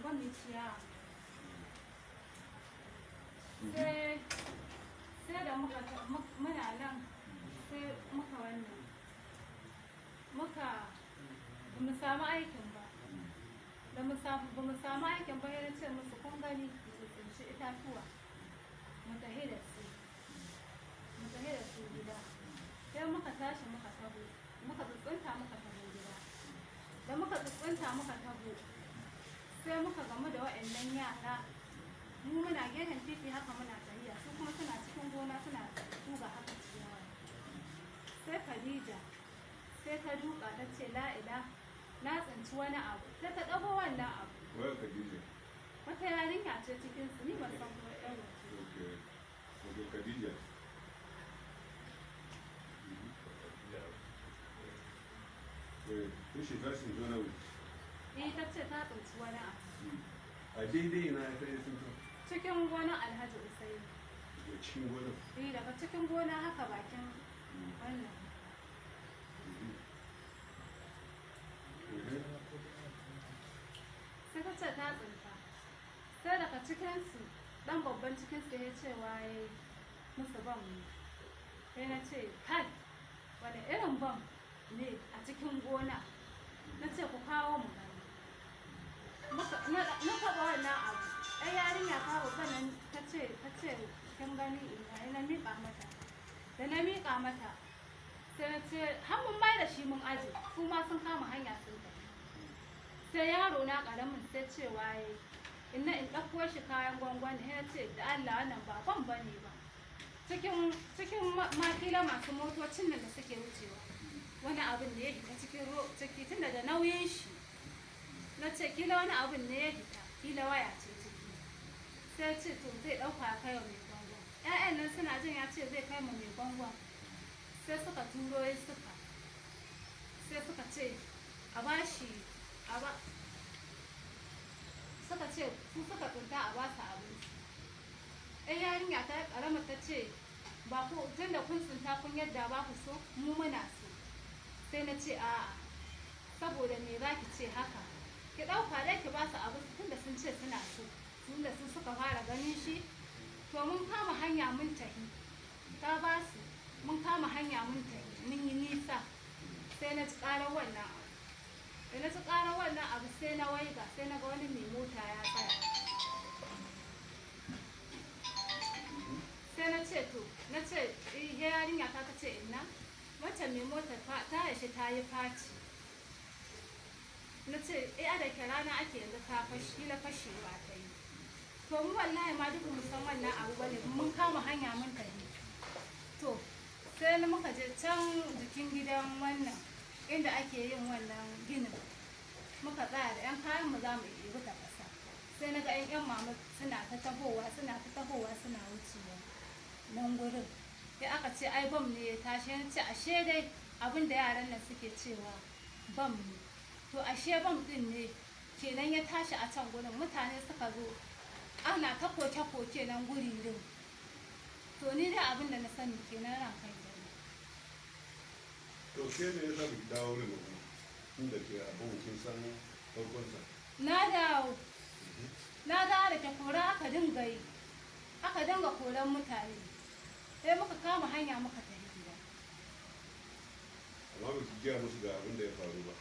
ba mu ciya sai da muka muna nan sai muka wannan muka ba mu samu aikin ba da ba mu samu aikin ba yana ce musu kun gani su tsinci itatuwa mu tahi da su gida sai muka tashi muka taho muka tsuntsunta muka taho gida da muka tsuntsunta muka taho sai muka gamu da waɗannan yara mu muna gefen titi haka muna tafiya su kuma suna cikin gona suna tuga haka ciyawa sai Khadija sai ta duka ta ce la'ila na tsinci wani abu sai ta ɗago wannan abu wai Khadija wata yarinya ce cikin su ni ban san ko ƴan wace wato Khadija ko shekara sun zo na wuce ta ce ta tsinci wani abu a daidai na ya kai sun cikin gonar Alhaji Usaini da cikin gona daga cikin gona haka bakin wannan sai ta ce ta tsinta sai daga cikinsu dan babban cikinsu ya ce waye musu bam ne sai na ce kai wani irin bam ne a cikin gona na ce ku kawo mu gani na kaɓa wannan abu ɗan yarinya ta babban nan ta ce kin gani ina na miƙa mata da na miƙa mata sai na ce har mun mai da shi mun aje su ma sun kama hanya sun tafi sai yaro na ƙaramin sai ce waye in ɗauko shi kayan gwangwani sai na ce da Allah wannan ba ban bane ba cikin makila masu motocin nan da suke wucewa wani abin da ya fita ciki tunda da nauyin shi na ce kila wani abin ne ya fita kila waya ce ciki sai ce to zai ɗauka kai wa mai gwangwan ƴaƴan nan suna jin ya ce zai kai mu mai gwangwan sai suka turo sai suka ce a bashi suka ce su suka tsinta a ba su abinci ɗan yarinya ta ƙarama ta ce ba ku tun da kun tsinta kun yadda ba ku so mu muna so sai na ce a'a saboda me za ki ce haka ki ɗauka dai ki ba su abinci tun da sun ce suna so tun da sun suka fara ganin shi to mun kama hanya mun tahi ta ba su mun kama hanya mun tahi mun yi nisa sai na ci ƙarar wannan abu da na ci ƙarar wannan abu sai na waiga sai na ga wani mai mota ya tsaya sai na ce to na ce yarinya ta ce inna wacce mai mota ta yashi ta yi faci na ce a da ke rana ake yanzu ta kila fashewa ta yi to mu wallahi ma duk musan wannan abu bane mun kama hanya mun tafi to sai na muka je can jikin gidan wannan inda ake yin wannan ginin muka tsaya da yan kayan mu za mu yi ta ƙasa sai na ga yan mama suna ta tahowa suna wucewa nan gurin sai aka ce ai bam ne ya tashi ya ce ashe dai abin da yaran nan suke cewa bam ne to ashe bam din ne kenan ya tashi a can gurin mutane suka zo ana ta koke nan guri din to ni dai abin da na sani kenan ran kai kenan to ke ne ya ki dawo ne mu inda ke abin kin san farkon sa na dawo da ta kora aka dinga koran mutane sai muka kama hanya muka tafi gida amma ba ki gaya musu ga abin da ya faru ba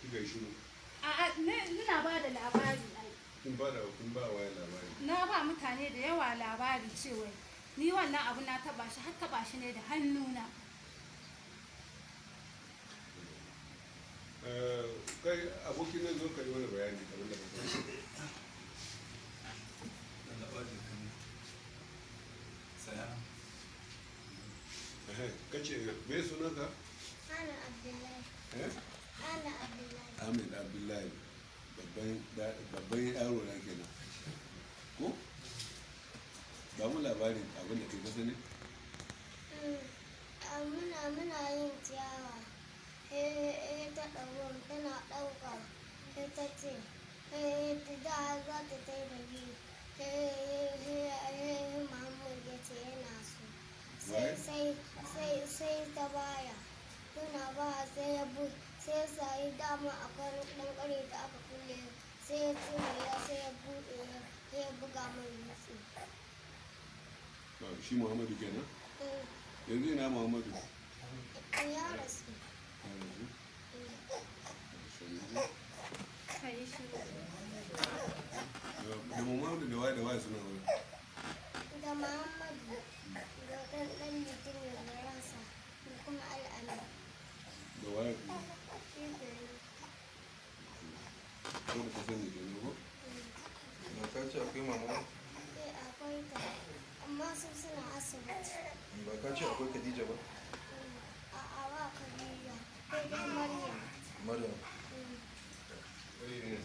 kika yi shiru ina ba da labari ai kun ba waya labari na ba mutane da yawa labari cewa ni wannan abu na taba shi ne da hannuna kai abokin nan zo ka yi wani bayani kamar da ka kace me sunanka? Ana Abdullahi. Ahmed Abdullahi babban yaro na kenan ko? ba mu labarin abin da kai ka sani? muna yin ciyawa ta ɗauwan tana ɗauka ta ce da za ta tai da biyu Muhammad ya ce yana so sai ta baya tana ba sai ya sai sai dama akwai ɗan ƙare da aka kulle sai ce mai ya sai ya buɗe ya buga mai dutse. shi Muhammadu kenan Eh, yanzu ina Muhammadu ya rasu. Ya rasu? Eh, ka yi shi da Muhammadu da waye suna wani da Muhammadu da ɗan jikin da rasa da kuma al'amin. da waye kuma Shi ke yi. ko da ka sani kenan ko Na ka ce akwai mama? Eh, akwai ta amma su suna asibiti. Ba ka ce akwai Khadija ba? A'a ba Khadija sai dai Maryam. Maryam. Mm. Eh,